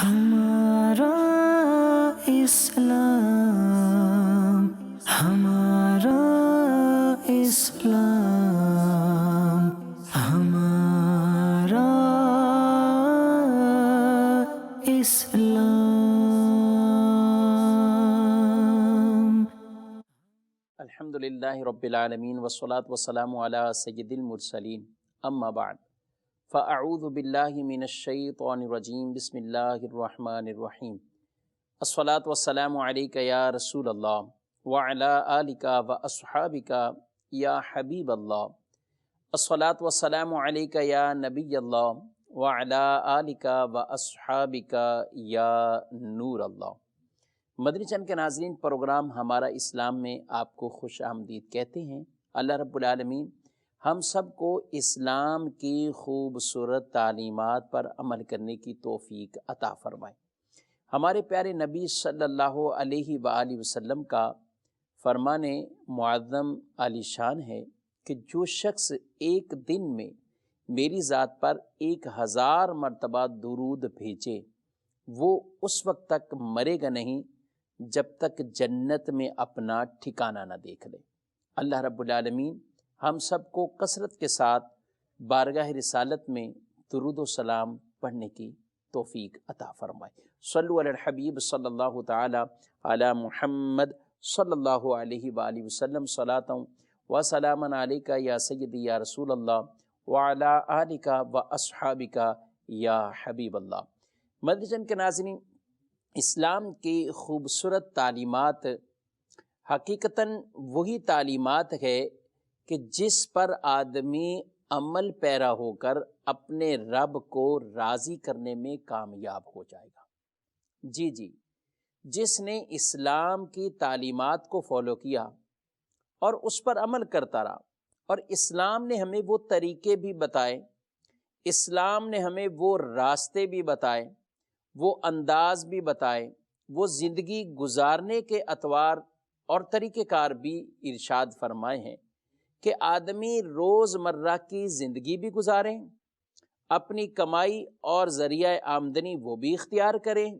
ہمارا اسلام، ہمارا اسلام، ہمارا اسلام۔ الحمدللہ رب العالمین والصلاة والسلام علی سید المرسلین، اما بعد فاعوذ باللہ من الشیطان الرجیم، بسم اللہ الرحمن الرحیم۔ الصلاة والسلام علیک یا رسول اللہ وعلی آلک واصحابک یا حبیب اللہ۔ الصلاة والسلام علیک یا نبی اللہ وعلی آلک واصحابک یا نور اللہ۔ مدنی چینل کے ناظرین، پروگرام ہمارا اسلام میں آپ کو خوش آمدید کہتے ہیں۔ اللہ رب العالمین ہم سب کو اسلام کی خوبصورت تعلیمات پر عمل کرنے کی توفیق عطا فرمائے۔ ہمارے پیارے نبی صلی اللہ علیہ وآلہ وسلم کا فرمان معظم عالی شان ہے کہ جو شخص ایک دن میں میری ذات پر 1000 مرتبہ درود بھیجے وہ اس وقت تک مرے گا نہیں جب تک جنت میں اپنا ٹھکانہ نہ دیکھ لے۔ اللہ رب العالمین ہم سب کو کثرت کے ساتھ بارگاہ رسالت میں درود و سلام پڑھنے کی توفیق عطا فرمائے۔ صلو علی الحبیب صلی اللہ تعالی علی محمد صلی اللہ علیہ وآلہ وسلم، صلاۃ و سلاما علیک یا سیدی یا رسول اللہ وعلی آلک و اصحابک یا حبیب اللہ۔ مدنی چینل کے ناظرین، اسلام کی خوبصورت تعلیمات حقیقتاً وہی تعلیمات ہے کہ جس پر آدمی عمل پیرا ہو کر اپنے رب کو راضی کرنے میں کامیاب ہو جائے گا۔ جی، جس نے اسلام کی تعلیمات کو فالو کیا اور اس پر عمل کرتا رہا، اور اسلام نے ہمیں وہ طریقے بھی بتائے، اسلام نے ہمیں وہ راستے بھی بتائے، وہ انداز بھی بتائے، وہ زندگی گزارنے کے اطوار اور طریقہ کار بھی ارشاد فرمائے ہیں کہ آدمی روز مرہ کی زندگی بھی گزاریں، اپنی کمائی اور ذریعہ آمدنی وہ بھی اختیار کریں،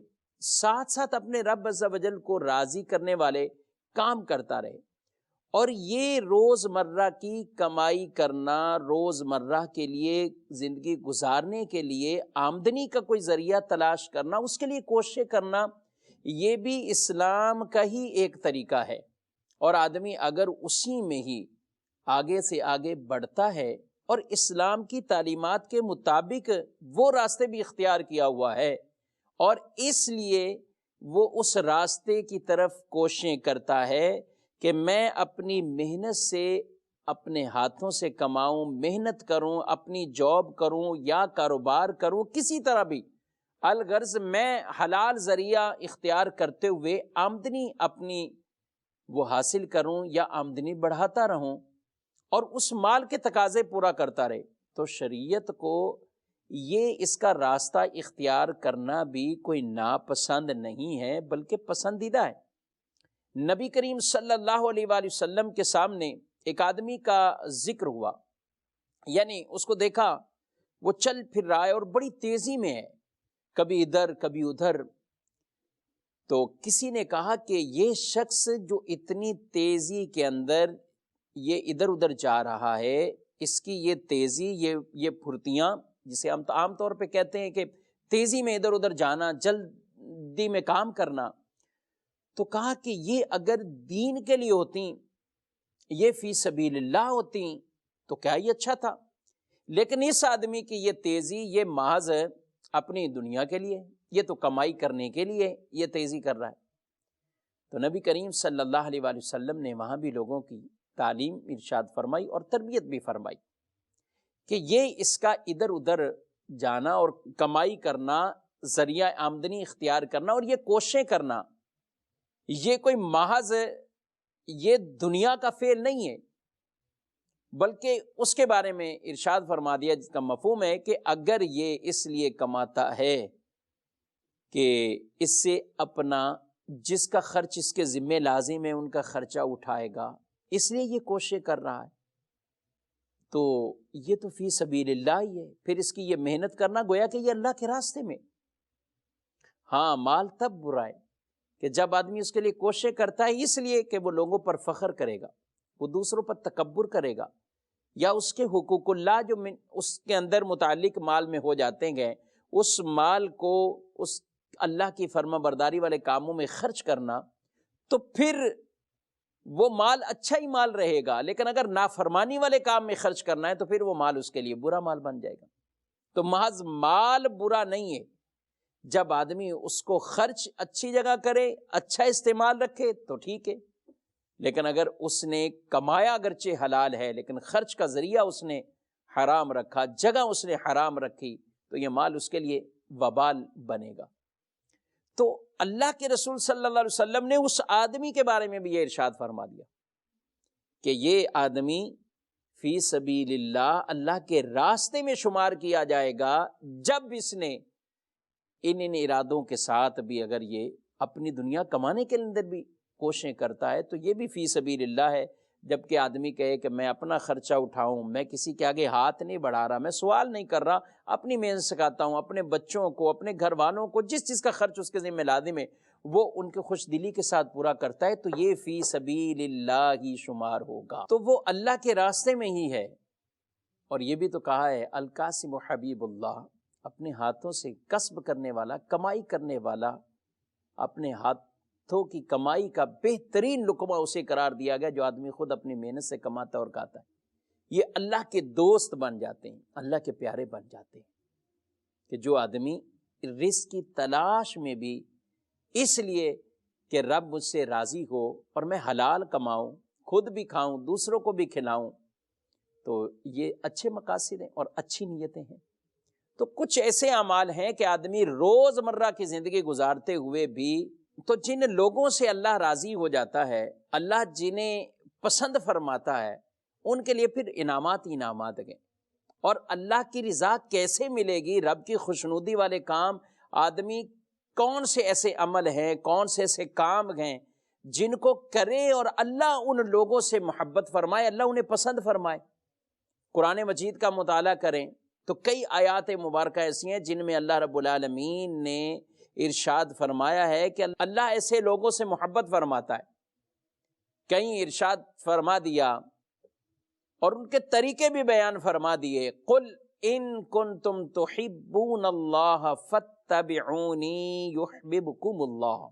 ساتھ ساتھ اپنے رب عز و جل کو راضی کرنے والے کام کرتا رہے۔ اور یہ روز مرہ کی کمائی کرنا، روز مرہ کے لیے زندگی گزارنے کے لیے آمدنی کا کوئی ذریعہ تلاش کرنا، اس کے لیے کوششیں کرنا، یہ بھی اسلام کا ہی ایک طریقہ ہے۔ اور آدمی اگر اسی میں ہی آگے سے آگے بڑھتا ہے اور اسلام کی تعلیمات کے مطابق وہ راستے بھی اختیار کیا ہوا ہے، اور اس لیے وہ اس راستے کی طرف کوششیں کرتا ہے کہ میں اپنی محنت سے اپنے ہاتھوں سے کماؤں، محنت کروں، اپنی جاب کروں یا کاروبار کروں، کسی طرح بھی الغرض میں حلال ذریعہ اختیار کرتے ہوئے آمدنی اپنی وہ حاصل کروں یا آمدنی بڑھاتا رہوں اور اس مال کے تقاضے پورا کرتا رہے۔ تو شریعت کو یہ اس کا راستہ اختیار کرنا بھی کوئی ناپسند نہیں ہے بلکہ پسندیدہ ہے۔ نبی کریم صلی اللہ علیہ وآلہ وسلم کے سامنے ایک آدمی کا ذکر ہوا، یعنی اس کو دیکھا وہ چل پھر رہا ہے اور بڑی تیزی میں ہے، کبھی ادھر کبھی ادھر۔ تو کسی نے کہا کہ یہ شخص جو اتنی تیزی کے اندر یہ ادھر ادھر جا رہا ہے، اس کی یہ تیزی، یہ پھرتیاں، جسے ہم عام طور پہ کہتے ہیں کہ تیزی میں ادھر ادھر جانا، جلدی میں کام کرنا، تو کہا کہ یہ اگر دین کے لیے ہوتی، یہ فی سبیل اللہ ہوتی تو کیا ہی اچھا تھا، لیکن اس آدمی کی یہ تیزی یہ محض اپنی دنیا کے لیے، یہ تو کمائی کرنے کے لیے یہ تیزی کر رہا ہے۔ تو نبی کریم صلی اللہ علیہ وآلہ وسلم نے وہاں بھی لوگوں کی تعلیم ارشاد فرمائی اور تربیت بھی فرمائی کہ یہ اس کا ادھر ادھر جانا اور کمائی کرنا، ذریعہ آمدنی اختیار کرنا اور یہ کوششیں کرنا، یہ کوئی محض یہ دنیا کا فعل نہیں ہے، بلکہ اس کے بارے میں ارشاد فرما دیا جس کا مفہوم ہے کہ اگر یہ اس لیے کماتا ہے کہ اس سے اپنا جس کا خرچ اس کے ذمہ لازم ہے ان کا خرچہ اٹھائے گا، اس لیے یہ کوششیں کر رہا ہے، تو یہ تو فی سبیل اللہ ہی ہے، پھر اس کی یہ محنت کرنا گویا کہ یہ اللہ کے راستے میں۔ ہاں مال تب برا ہے کہ جب آدمی اس کے لیے کوشش کرتا ہے اس لیے کہ وہ لوگوں پر فخر کرے گا، وہ دوسروں پر تکبر کرے گا، یا اس کے حقوق اللہ جو اس کے اندر متعلق مال میں ہو جاتے ہیں اس مال کو اس اللہ کی فرما برداری والے کاموں میں خرچ کرنا، تو پھر وہ مال اچھا ہی مال رہے گا، لیکن اگر نافرمانی والے کام میں خرچ کرنا ہے تو پھر وہ مال اس کے لیے برا مال بن جائے گا۔ تو محض مال برا نہیں ہے، جب آدمی اس کو خرچ اچھی جگہ کرے، اچھا استعمال رکھے تو ٹھیک ہے، لیکن اگر اس نے کمایا اگرچہ حلال ہے لیکن خرچ کا ذریعہ اس نے حرام رکھا، جگہ اس نے حرام رکھی، تو یہ مال اس کے لیے وبال بنے گا۔ تو اللہ کے رسول صلی اللہ علیہ وسلم نے اس آدمی کے بارے میں بھی یہ ارشاد فرما دیا کہ یہ آدمی فی سبیل اللہ، اللہ کے راستے میں شمار کیا جائے گا جب اس نے ان ارادوں کے ساتھ بھی اگر یہ اپنی دنیا کمانے کے اندر بھی کوششیں کرتا ہے تو یہ بھی فی سبیل اللہ ہے۔ جبکہ آدمی کہے کہ میں اپنا خرچہ اٹھاؤں، میں کسی کے آگے ہاتھ نہیں بڑھا رہا، میں سوال نہیں کر رہا، اپنی محنت سکھاتا ہوں، اپنے بچوں کو، اپنے گھر والوں کو جس چیز کا خرچ اس کے ذمہ لازم ہے وہ ان کے خوش دلی کے ساتھ پورا کرتا ہے، تو یہ فی سبیل اللہ ہی شمار ہوگا، تو وہ اللہ کے راستے میں ہی ہے۔ اور یہ بھی تو کہا ہے القاسم حبیب اللہ، اپنے ہاتھوں سے کسب کرنے والا، کمائی کرنے والا، اپنے ہاتھوں کی کمائی کا بہترین لقمہ اسے قرار دیا گیا جو آدمی خود اپنی محنت سے کماتا اور کھاتا ہے۔ یہ اللہ کے دوست بن جاتے ہیں، اللہ کے پیارے بن جاتے ہیں، کہ جو آدمی رزق کی تلاش میں بھی اس لیے کہ رب مجھ سے راضی ہو اور میں حلال کماؤں، خود بھی کھاؤں، دوسروں کو بھی کھلاؤں، تو یہ اچھے مقاصد ہیں اور اچھی نیتیں ہیں۔ تو کچھ ایسے اعمال ہیں کہ آدمی روز مرہ کی زندگی گزارتے ہوئے بھی، تو جن لوگوں سے اللہ راضی ہو جاتا ہے، اللہ جنہیں پسند فرماتا ہے، ان کے لیے پھر انعامات ہی انعامات ہیں۔ اور اللہ کی رضا کیسے ملے گی، رب کی خوشنودی والے کام، آدمی کون سے ایسے عمل ہیں، کون سے ایسے کام ہیں جن کو کرے اور اللہ ان لوگوں سے محبت فرمائے، اللہ انہیں پسند فرمائے۔ قرآن مجید کا مطالعہ کریں تو کئی آیات مبارکہ ایسی ہیں جن میں اللہ رب العالمین نے ارشاد فرمایا ہے کہ اللہ ایسے لوگوں سے محبت فرماتا ہے۔ کہیں ارشاد فرما دیا اور ان کے طریقے بھی بیان فرما دیے، قل ان کنتم تحبون اللہ فاتبعونی یحببکم اللہ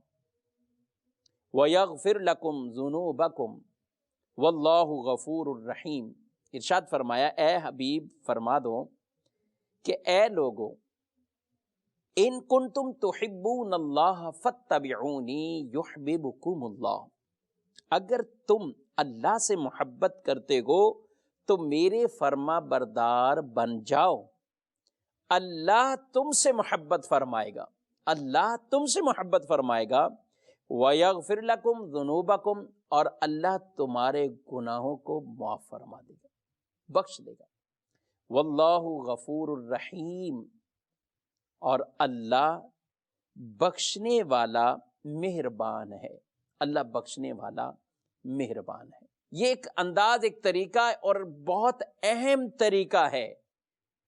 ویغفر لکم ذنوبکم واللہ غفور الرحیم۔ ارشاد فرمایا اے حبیب فرما دو کہ اے لوگو، ان کنتم تحبون اللہ فاتبعونی یحببکم اللہ، اگر تم اللہ سے محبت کرتے ہو تو میرے فرما بردار بن جاؤ، اللہ تم سے محبت فرمائے گا، اللہ تم سے محبت فرمائے گا، وَيَغْفِرْ لَكُمْ ذُنُوبَكُمْ، اور اللہ تمہارے گناہوں کو معاف فرما دے گا، بخش دے گا، وَاللَّهُ غَفُورٌ الرحیم، اور اللہ بخشنے والا مہربان ہے، اللہ بخشنے والا مہربان ہے۔ یہ ایک انداز، ایک طریقہ اور بہت اہم طریقہ ہے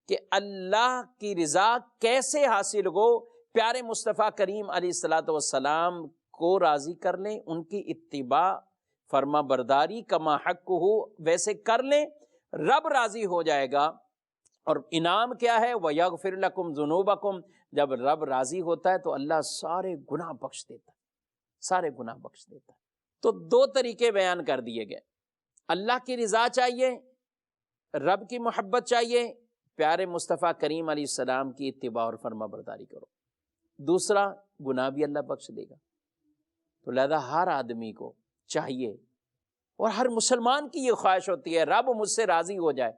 کہ اللہ کی رضا کیسے حاصل ہو۔ پیارے مصطفیٰ کریم علیہ الصلوۃ والسلام کو راضی کر لیں، ان کی اتباع فرما برداری کما حق ہو ویسے کر لیں، رب راضی ہو جائے گا۔ اور انعام کیا ہے؟ وَيَغْفِرْ لَكُمْ ذُنُوبَكُمْ، جب رب راضی ہوتا ہے تو اللہ سارے گناہ بخش دیتا ہے، سارے گناہ بخش دیتا ہے۔ تو دو طریقے بیان کر دیے گئے، اللہ کی رضا چاہیے، رب کی محبت چاہیے، پیارے مصطفیٰ کریم علیہ السلام کی اتباع اور فرما برداری کرو، دوسرا گناہ بھی اللہ بخش دے گا۔ تو لہذا ہر آدمی کو چاہیے اور ہر مسلمان کی یہ خواہش ہوتی ہے رب مجھ سے راضی ہو جائے،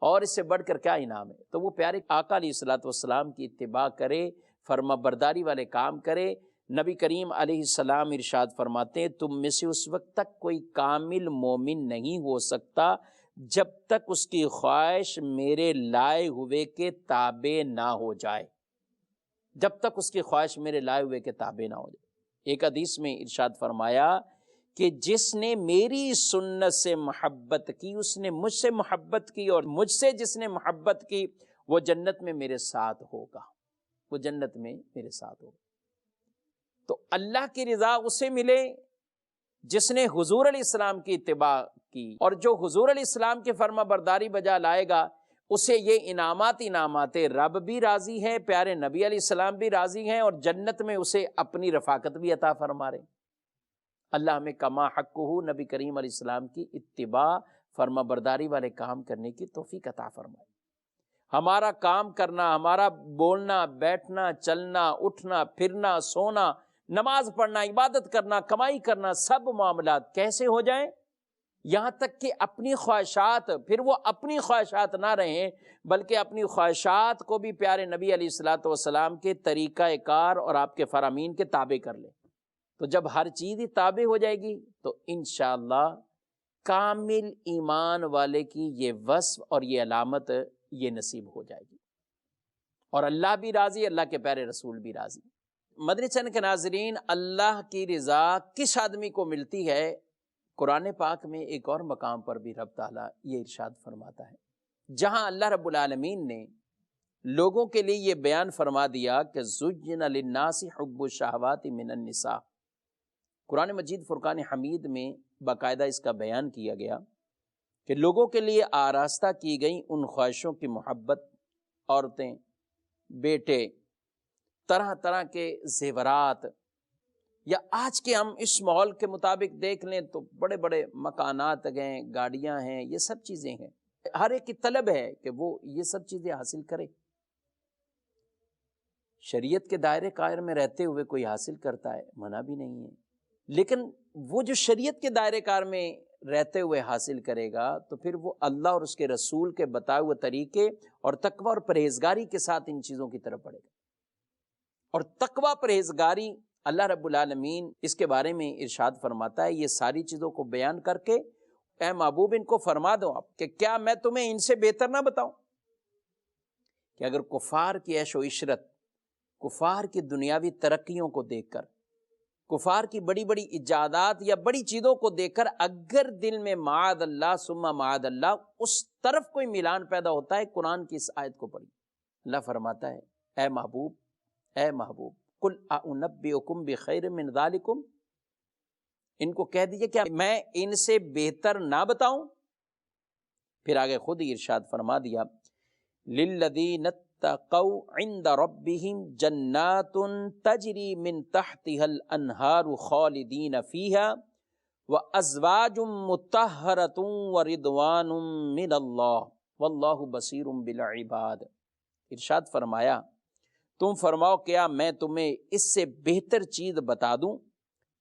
اور اس سے بڑھ کر کیا انعام ہے؟ تو وہ پیارے آقا علیہ الصلوۃ والسلام کی اتباع کرے، فرما برداری والے کام کرے۔ نبی کریم علیہ السلام ارشاد فرماتے ہیں تم میں سے اس وقت تک کوئی کامل مومن نہیں ہو سکتا جب تک اس کی خواہش میرے لائے ہوئے کے تابع نہ ہو جائے، جب تک اس کی خواہش میرے لائے ہوئے کے تابع نہ ہو جائے۔ ایک حدیث میں ارشاد فرمایا کہ جس نے میری سنت سے محبت کی اس نے مجھ سے محبت کی، اور مجھ سے جس نے محبت کی وہ جنت میں میرے ساتھ ہوگا، وہ جنت میں میرے ساتھ ہوگا۔ تو اللہ کی رضا اسے ملے جس نے حضور علیہ السلام کی اتباع کی، اور جو حضور علیہ السلام کی فرما برداری بجا لائے گا اسے یہ انعامات رب بھی راضی ہے، پیارے نبی علیہ السلام بھی راضی ہیں، اور جنت میں اسے اپنی رفاقت بھی عطا فرما رہے۔ اللہ ہمیں کما حقہ نبی کریم علیہ السلام کی اتباع فرما برداری والے کام کرنے کی توفیق عطا فرمائے۔ ہمارا کام کرنا، ہمارا بولنا، بیٹھنا، چلنا، اٹھنا، پھرنا، سونا، نماز پڑھنا، عبادت کرنا، کمائی کرنا، سب معاملات کیسے ہو جائیں؟ یہاں تک کہ اپنی خواہشات، پھر وہ اپنی خواہشات نہ رہیں بلکہ اپنی خواہشات کو بھی پیارے نبی علیہ الصلوۃ والسلام کے طریقہ کار اور آپ کے فرامین کے تابع کر لیں۔ تو جب ہر چیز ہی تابع ہو جائے گی تو انشاءاللہ کامل ایمان والے کی یہ وصف اور یہ علامت یہ نصیب ہو جائے گی، اور اللہ بھی راضی، اللہ کے پیارے رسول بھی راضی۔ مدنی چینل کے ناظرین، اللہ کی رضا کس آدمی کو ملتی ہے؟ قرآن پاک میں ایک اور مقام پر بھی رب تعالیٰ یہ ارشاد فرماتا ہے، جہاں اللہ رب العالمین نے لوگوں کے لیے یہ بیان فرما دیا کہ زُجِّنَ لِلنَّاسِ حُبُّ الشَّهَوَاتِ مِنَ النِّسَاءِ۔ قرآن مجید فرقان حمید میں باقاعدہ اس کا بیان کیا گیا کہ لوگوں کے لیے آراستہ کی گئی ان خواہشوں کی محبت، عورتیں، بیٹے، طرح طرح کے زیورات، یا آج کے ہم اس ماحول کے مطابق دیکھ لیں تو بڑے بڑے مکانات ہیں، گاڑیاں ہیں، یہ سب چیزیں ہیں۔ ہر ایک کی طلب ہے کہ وہ یہ سب چیزیں حاصل کرے۔ شریعت کے دائرے قائر میں رہتے ہوئے کوئی حاصل کرتا ہے، منع بھی نہیں ہے، لیکن وہ جو شریعت کے دائرے کار میں رہتے ہوئے حاصل کرے گا تو پھر وہ اللہ اور اس کے رسول کے بتائے ہوئے طریقے اور تقوی اور پرہیزگاری کے ساتھ ان چیزوں کی طرف بڑھے گا۔ اور تقوی، پرہیزگاری، اللہ رب العالمین اس کے بارے میں ارشاد فرماتا ہے، یہ ساری چیزوں کو بیان کر کے اے محبوب ان کو فرما دو آپ کہ کیا میں تمہیں ان سے بہتر نہ بتاؤں کہ اگر کفار کی عیش و عشرت، کفار کی دنیاوی ترقیوں کو دیکھ کر، کفار کی بڑی بڑی ایجادات یا بڑی چیزوں کو دیکھ کر اگر دل میں معاذ اللہ ثم معاذ اللہ اس طرف کوئی میلان پیدا ہوتا ہے، قرآن کی اس آیت کو پڑھی، اللہ فرماتا ہے اے محبوب قل اعنبئکم بخیر من ذالکم، ان کو کہہ دیجئے کہ میں ان سے بہتر نہ بتاؤں؟ پھر آگے خود ہی ارشاد فرما دیا للذین اتقوا عند ربهم جنات تجری من تحتها الانہار خالدین فیہا وازواج مطہرۃ ورضوان من اللہ واللہ بصیر بالعباد۔ ارشاد فرمایا تم فرماؤ کیا میں تمہیں اس سے بہتر چیز بتا دوں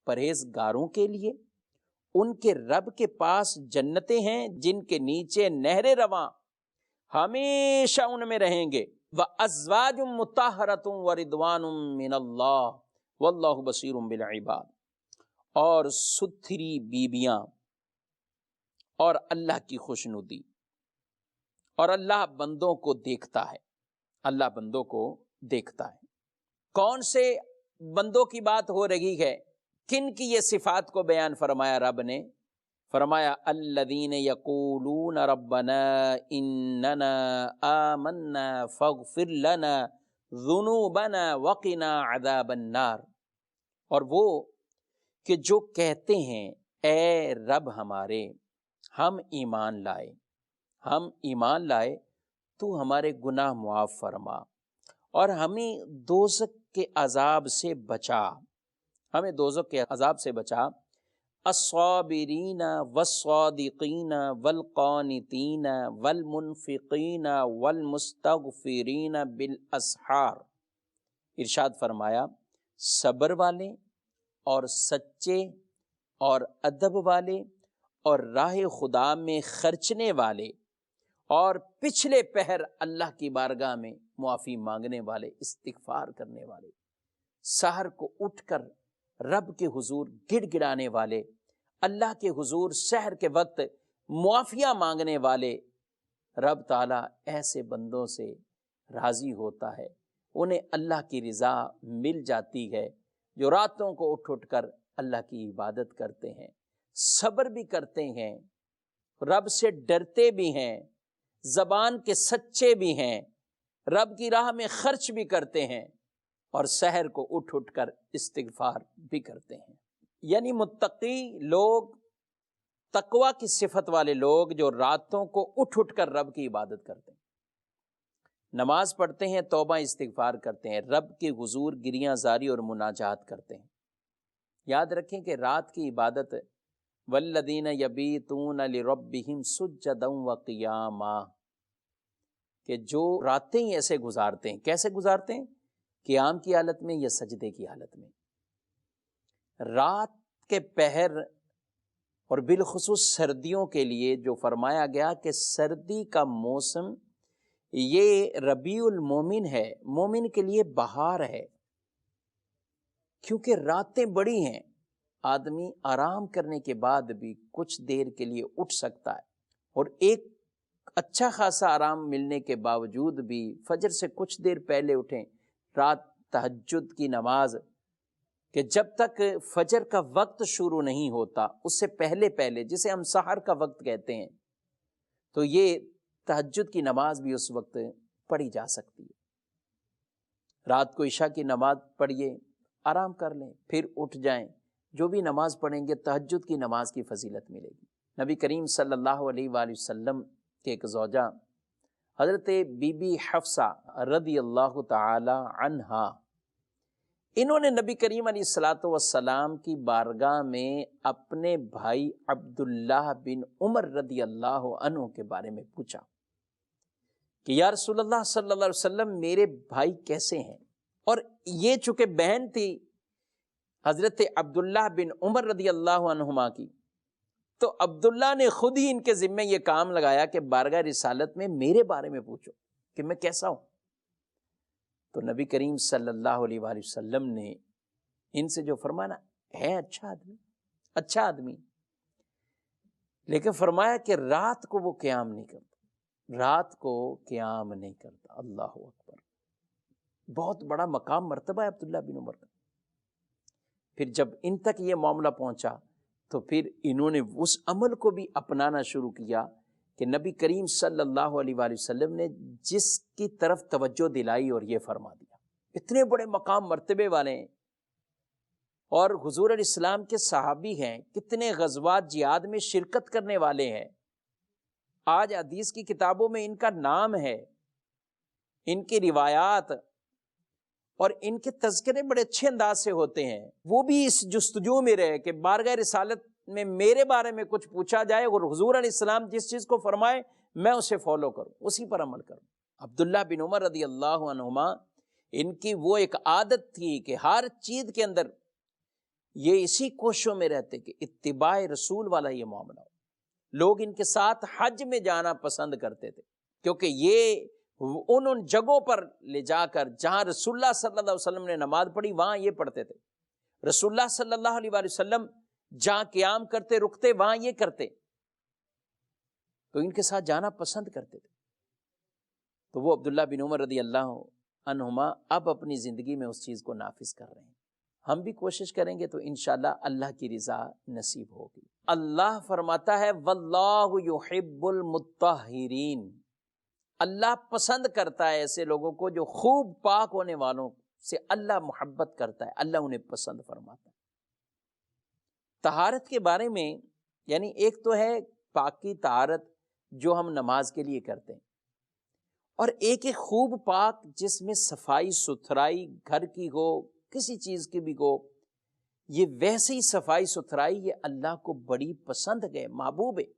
پرہیزگاروں کے لیے؟ ان کے رب کے پاس جنتیں ہیں جن کے نیچے نہریں رواں، ہمیشہ ان میں رہیں گے، وَأَزْوَاجٌ مُطَہَّرَةٌ وَرِضْوَانٌ مِّنَ اللَّهِ وَاللَّهُ بَصِيرٌ بِالْعِبَادِ، اور ستھری بیبیاں اور اللہ کی خوشنودی، اور اللہ بندوں کو دیکھتا ہے، اللہ بندوں کو دیکھتا ہے۔ کون سے بندوں کی بات ہو رہی ہے؟ کن کی یہ صفات کو بیان فرمایا رب نے؟ فرمایا الذین یقولون ربنا اننا آمنا فاغفر لنا ذنوبنا وقنا عذاب النار، اور وہ کہ جو کہتے ہیں اے رب ہمارے ہم ایمان لائے تو ہمارے گناہ معاف فرما اور ہمیں دوزخ کے عذاب سے بچا، ہمیں دوزخ کے عذاب سے بچا۔ الصابرین والصادقین والقانتین والمنفقین والمستغفرین بالاسحار، ارشاد فرمایا صبر والے اور سچے اور ادب والے اور راہ خدا میں خرچنے والے اور پچھلے پہر اللہ کی بارگاہ میں معافی مانگنے والے، استغفار کرنے والے، سحر کو اٹھ کر رب کے حضور گڑ گڑانے والے، اللہ کے حضور سحر کے وقت معافیاں مانگنے والے، رب تعالیٰ ایسے بندوں سے راضی ہوتا ہے، انہیں اللہ کی رضا مل جاتی ہے، جو راتوں کو اٹھ کر اللہ کی عبادت کرتے ہیں، صبر بھی کرتے ہیں، رب سے ڈرتے بھی ہیں، زبان کے سچے بھی ہیں، رب کی راہ میں خرچ بھی کرتے ہیں، اور سحر کو اٹھ اٹھ کر استغفار بھی کرتے ہیں۔ یعنی متقی لوگ، تقوی کی صفت والے لوگ جو راتوں کو اٹھ اٹھ کر رب کی عبادت کرتے ہیں، نماز پڑھتے ہیں، توبہ استغفار کرتے ہیں، رب کے حضور گریاں زاری اور مناجات کرتے ہیں۔ یاد رکھیں کہ رات کی عبادت والذین یبیتون لربہم سجدا وقیاما، کہ جو راتیں ہی ایسے گزارتے ہیں۔ کیسے گزارتے ہیں؟ قیام کی حالت میں یا سجدے کی حالت میں۔ رات کے پہر اور بالخصوص سردیوں کے لیے جو فرمایا گیا کہ سردی کا موسم یہ ربیع المومن ہے، مومن کے لیے بہار ہے، کیونکہ راتیں بڑی ہیں، آدمی آرام کرنے کے بعد بھی کچھ دیر کے لیے اٹھ سکتا ہے، اور ایک اچھا خاصا آرام ملنے کے باوجود بھی فجر سے کچھ دیر پہلے اٹھیں، رات تہجد کی نماز، کہ جب تک فجر کا وقت شروع نہیں ہوتا اس سے پہلے پہلے، جسے ہم سحر کا وقت کہتے ہیں، تو یہ تہجد کی نماز بھی اس وقت پڑھی جا سکتی ہے۔ رات کو عشاء کی نماز پڑھیے، آرام کر لیں، پھر اٹھ جائیں، جو بھی نماز پڑھیں گے تہجد کی نماز کی فضیلت ملے گی۔ نبی کریم صلی اللہ علیہ وآلہ وسلم کے ایک زوجہ حضرت بی بی حفصہ رضی اللہ تعالی عنہا، انہوں نے نبی کریم علیہ السلام کی بارگاہ میں اپنے بھائی عبداللہ بن عمر رضی اللہ عنہ کے بارے میں پوچھا کہ یا رسول اللہ صلی اللہ علیہ وسلم، میرے بھائی کیسے ہیں؟ اور یہ چونکہ بہن تھی حضرت عبداللہ بن عمر رضی اللہ عنہما کی، تو عبداللہ نے خود ہی ان کے ذمے یہ کام لگایا کہ بارگاہ رسالت میں میرے بارے میں پوچھو کہ میں کیسا ہوں۔ تو نبی کریم صلی اللہ علیہ وآلہ وسلم نے ان سے جو فرمایا ہے اچھا آدمی، اچھا آدمی، لیکن فرمایا کہ رات کو وہ قیام نہیں کرتا، رات کو قیام نہیں کرتا۔ اللہ اکبر، بہت بڑا مقام مرتبہ ہے عبداللہ بن عمر کا۔ پھر جب ان تک یہ معاملہ پہنچا تو پھر انہوں نے اس عمل کو بھی اپنانا شروع کیا کہ نبی کریم صلی اللہ علیہ وآلہ وسلم نے جس کی طرف توجہ دلائی اور یہ فرما دیا۔ اتنے بڑے مقام مرتبے والے ہیں، اور حضور علیہ السلام کے صحابی ہیں، کتنے غزوات جہاد میں شرکت کرنے والے ہیں، آج حدیث کی کتابوں میں ان کا نام ہے، ان کی روایات اور ان کے تذکرے بڑے اچھے انداز سے ہوتے ہیں۔ وہ بھی اس جستجو میں رہے کہ بارگاہ رسالت میں میرے بارے میں کچھ پوچھا جائے اور حضور علیہ السلام جس چیز کو فرمائے میں اسے فالو کروں، اسی پر عمل کروں۔ عبداللہ بن عمر رضی اللہ عنہما، ان کی وہ ایک عادت تھی کہ ہر چیز کے اندر یہ اسی کوششوں میں رہتے کہ اتباع رسول والا یہ معاملہ ہو۔ لوگ ان کے ساتھ حج میں جانا پسند کرتے تھے، کیونکہ یہ ان جگہوں پر لے جا کر جہاں رسول اللہ صلی اللہ علیہ وسلم نے نماز پڑھی وہاں یہ پڑھتے تھے، رسول اللہ صلی اللہ علیہ وآلہ وسلم جہاں قیام کرتے رکتے وہاں یہ کرتے، تو ان کے ساتھ جانا پسند کرتے تھے۔ تو وہ عبداللہ بن عمر رضی اللہ عنہما اب اپنی زندگی میں اس چیز کو نافذ کر رہے ہیں۔ ہم بھی کوشش کریں گے تو انشاءاللہ اللہ کی رضا نصیب ہوگی۔ اللہ فرماتا ہے واللہ یحب المطہرین، اللہ پسند کرتا ہے ایسے لوگوں کو جو خوب پاک ہونے والوں سے اللہ محبت کرتا ہے، اللہ انہیں پسند فرماتا ہے۔ طہارت کے بارے میں، یعنی ایک تو ہے پاکی طہارت جو ہم نماز کے لیے کرتے ہیں، اور ایک خوب پاک جس میں صفائی ستھرائی گھر کی ہو، کسی چیز کی بھی ہو، یہ ویسے ہی صفائی ستھرائی یہ اللہ کو بڑی پسند ہے، محبوب ہے۔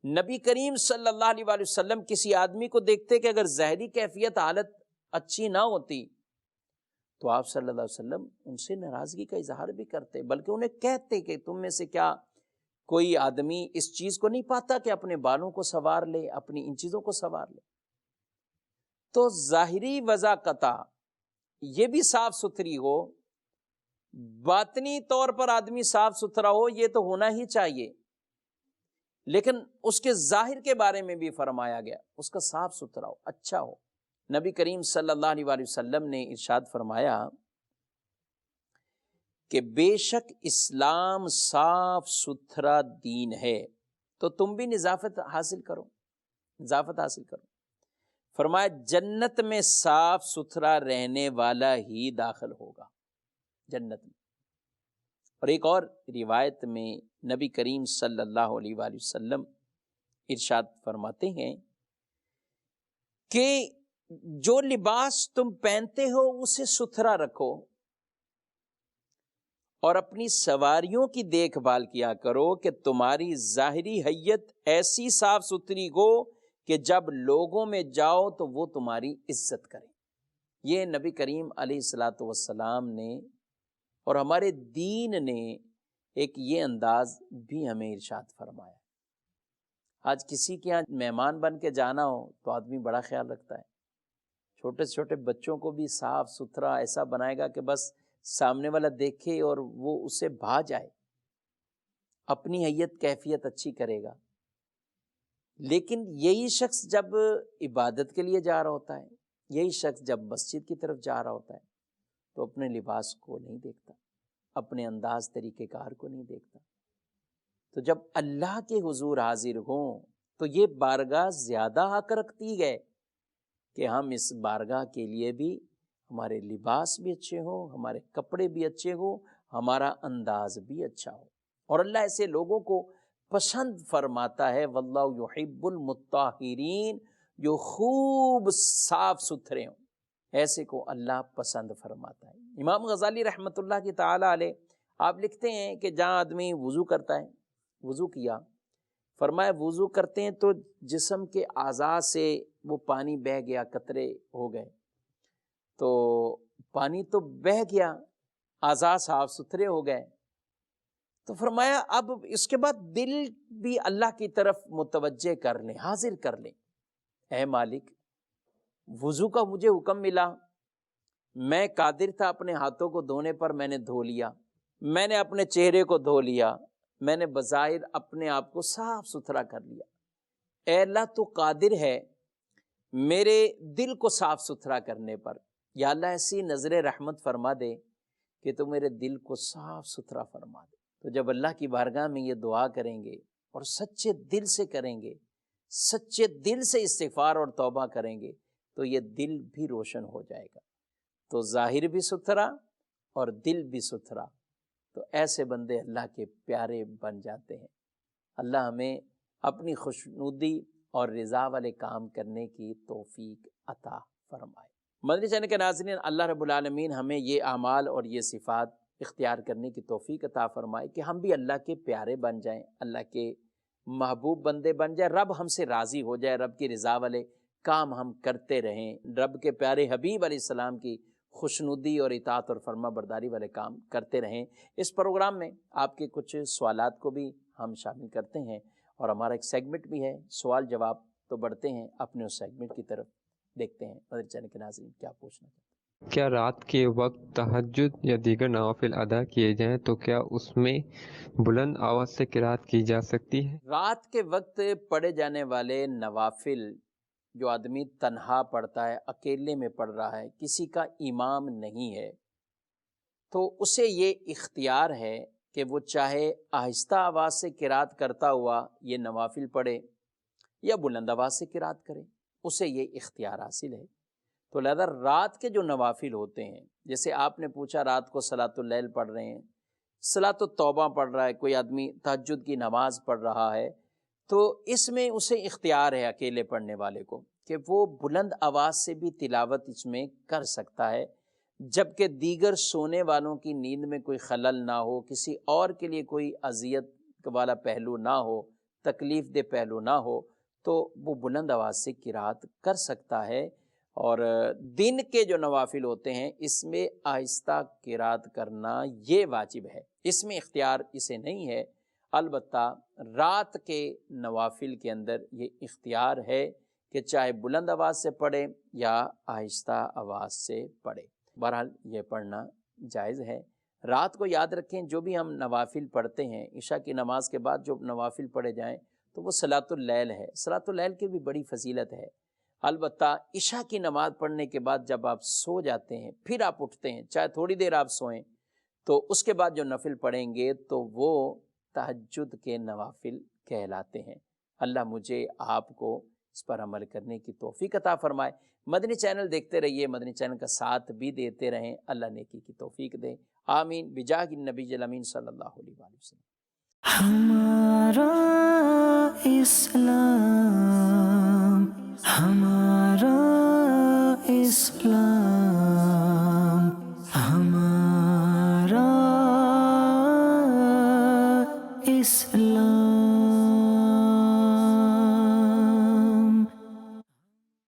نبی کریم صلی اللہ علیہ وآلہ وسلم کسی آدمی کو دیکھتے کہ اگر ظاہری کیفیت حالت اچھی نہ ہوتی تو آپ صلی اللہ علیہ وسلم ان سے ناراضگی کا اظہار بھی کرتے، بلکہ انہیں کہتے کہ تم میں سے کیا کوئی آدمی اس چیز کو نہیں پاتا کہ اپنے بالوں کو سنوار لے، اپنی ان چیزوں کو سنوار لے۔ تو ظاہری وضاقتہ یہ بھی صاف ستھری ہو، باطنی طور پر آدمی صاف ستھرا ہو، یہ تو ہونا ہی چاہیے، لیکن اس کے ظاہر کے بارے میں بھی فرمایا گیا اس کا صاف ستھرا ہو، اچھا ہو۔ نبی کریم صلی اللہ علیہ وآلہ وسلم نے ارشاد فرمایا کہ بے شک اسلام صاف ستھرا دین ہے، تو تم بھی نظافت حاصل کرو، نظافت حاصل کرو۔ فرمایا جنت میں صاف ستھرا رہنے والا ہی داخل ہوگا جنت میں۔ اور ایک اور روایت میں نبی کریم صلی اللہ علیہ وآلہ وسلم ارشاد فرماتے ہیں کہ جو لباس تم پہنتے ہو اسے ستھرا رکھو اور اپنی سواریوں کی دیکھ بھال کیا کرو کہ تمہاری ظاہری حیت ایسی صاف ستھری ہو کہ جب لوگوں میں جاؤ تو وہ تمہاری عزت کریں۔ یہ نبی کریم علیہ الصلاۃ والسلام نے اور ہمارے دین نے ایک یہ انداز بھی ہمیں ارشاد فرمایا۔ آج کسی کے یہاں مہمان بن کے جانا ہو تو آدمی بڑا خیال رکھتا ہے، چھوٹے چھوٹے بچوں کو بھی صاف ستھرا ایسا بنائے گا کہ بس سامنے والا دیکھے اور وہ اسے بھا جائے، اپنی حیت کیفیت اچھی کرے گا۔ لیکن یہی شخص جب عبادت کے لیے جا رہا ہوتا ہے، یہی شخص جب مسجد کی طرف جا رہا ہوتا ہے تو اپنے لباس کو نہیں دیکھتا، اپنے انداز طریقہ کار کو نہیں دیکھتا۔ تو جب اللہ کے حضور حاضر ہوں تو یہ بارگاہ زیادہ حق رکھتی ہے کہ ہم اس بارگاہ کے لیے بھی ہمارے لباس بھی اچھے ہوں، ہمارے کپڑے بھی اچھے ہوں، ہمارا انداز بھی اچھا ہو۔ اور اللہ ایسے لوگوں کو پسند فرماتا ہے، واللہ یحب المطہرین، جو خوب صاف ستھرے ہوں، ایسے کو اللہ پسند فرماتا ہے۔ امام غزالی رحمۃ اللہ کی تعالی علیہ آپ لکھتے ہیں کہ جہاں آدمی وضو کرتا ہے، وضو کیا، فرمایا وضو کرتے ہیں تو جسم کے اعضاء سے وہ پانی بہہ گیا، قطرے ہو گئے، تو پانی تو بہہ گیا، اعضاء صاف ستھرے ہو گئے، تو فرمایا اب اس کے بعد دل بھی اللہ کی طرف متوجہ کر لیں، حاضر کر لیں، اے مالک وضو کا مجھے حکم ملا، میں قادر تھا اپنے ہاتھوں کو دھونے پر، میں نے دھو لیا، میں نے اپنے چہرے کو دھو لیا، میں نے بظاہر اپنے آپ کو صاف ستھرا کر لیا، اے اللہ تو قادر ہے میرے دل کو صاف ستھرا کرنے پر، یا اللہ ایسی نظر رحمت فرما دے کہ تو میرے دل کو صاف ستھرا فرما دے۔ تو جب اللہ کی بارگاہ میں یہ دعا کریں گے اور سچے دل سے کریں گے، سچے دل سے استغفار اور توبہ کریں گے تو یہ دل بھی روشن ہو جائے گا، تو ظاہر بھی ستھرا اور دل بھی ستھرا، تو ایسے بندے اللہ کے پیارے بن جاتے ہیں۔ اللہ ہمیں اپنی خوشنودی اور رضا والے کام کرنے کی توفیق عطا فرمائے۔ مدنی چینل کے ناظرین، اللہ رب العالمین ہمیں یہ اعمال اور یہ صفات اختیار کرنے کی توفیق عطا فرمائے کہ ہم بھی اللہ کے پیارے بن جائیں، اللہ کے محبوب بندے بن جائیں، رب ہم سے راضی ہو جائے، رب کی رضا والے کام ہم کرتے رہیں، رب کے پیارے حبیب علیہ السلام کی خوشنودی اور اطاعت اور فرما برداری والے کام کرتے رہیں۔ اس پروگرام میں آپ کے کچھ سوالات کو بھی ہم شامل کرتے ہیں اور ہمارا ایک سیگمنٹ بھی ہے سوال جواب، تو بڑھتے ہیں اپنے اس سیگمنٹ کی طرف، دیکھتے ہیں مدنی چینل کے ناظرین کیا پوچھنا چاہتے ہیں۔ کیا رات کے وقت تہجد یا دیگر نوافل ادا کیے جائیں تو کیا اس میں بلند آواز سے قرأت کی جا سکتی ہے؟ رات کے وقت پڑھے جانے والے نوافل جو آدمی تنہا پڑھتا ہے، اکیلے میں پڑھ رہا ہے، کسی کا امام نہیں ہے، تو اسے یہ اختیار ہے کہ وہ چاہے آہستہ آواز سے قرأت کرتا ہوا یہ نوافل پڑھے یا بلند آواز سے قرأت کرے، اسے یہ اختیار حاصل ہے۔ تو لہذا رات کے جو نوافل ہوتے ہیں، جیسے آپ نے پوچھا رات کو صلاۃ اللیل پڑھ رہے ہیں، صلاۃ التوبہ پڑھ رہا ہے، کوئی آدمی تہجد کی نماز پڑھ رہا ہے، تو اس میں اسے اختیار ہے اکیلے پڑھنے والے کو کہ وہ بلند آواز سے بھی تلاوت اس میں کر سکتا ہے، جبکہ دیگر سونے والوں کی نیند میں کوئی خلل نہ ہو، کسی اور کے لیے کوئی اذیت والا پہلو نہ ہو، تکلیف دہ پہلو نہ ہو، تو وہ بلند آواز سے قرأت کر سکتا ہے۔ اور دن کے جو نوافل ہوتے ہیں اس میں آہستہ قرأت کرنا یہ واجب ہے، اس میں اختیار اسے نہیں ہے، البتہ رات کے نوافل کے اندر یہ اختیار ہے کہ چاہے بلند آواز سے پڑھے یا آہستہ آواز سے پڑھے، بہرحال یہ پڑھنا جائز ہے۔ رات کو یاد رکھیں جو بھی ہم نوافل پڑھتے ہیں، عشاء کی نماز کے بعد جو نوافل پڑھے جائیں تو وہ صلاۃ اللیل ہے، صلاۃ اللیل کی بھی بڑی فضیلت ہے۔ البتہ عشاء کی نماز پڑھنے کے بعد جب آپ سو جاتے ہیں پھر آپ اٹھتے ہیں، چاہے تھوڑی دیر آپ سوئیں، تو اس کے بعد جو نفل پڑھیں گے تو وہ تہجد کے نوافل کہلاتے ہیں۔ اللہ مجھے آپ کو اس پر عمل کرنے کی توفیق عطا فرمائے۔ مدنی چینل دیکھتے رہیے، مدنی چینل کا ساتھ بھی دیتے رہیں، اللہ نیکی کی توفیق دے، آمین بجاہ النبی الامین صلی اللہ علیہ وآلہ وسلم۔ ہمارا اسلام، ہمارا اسلام، ہمارا اسلام۔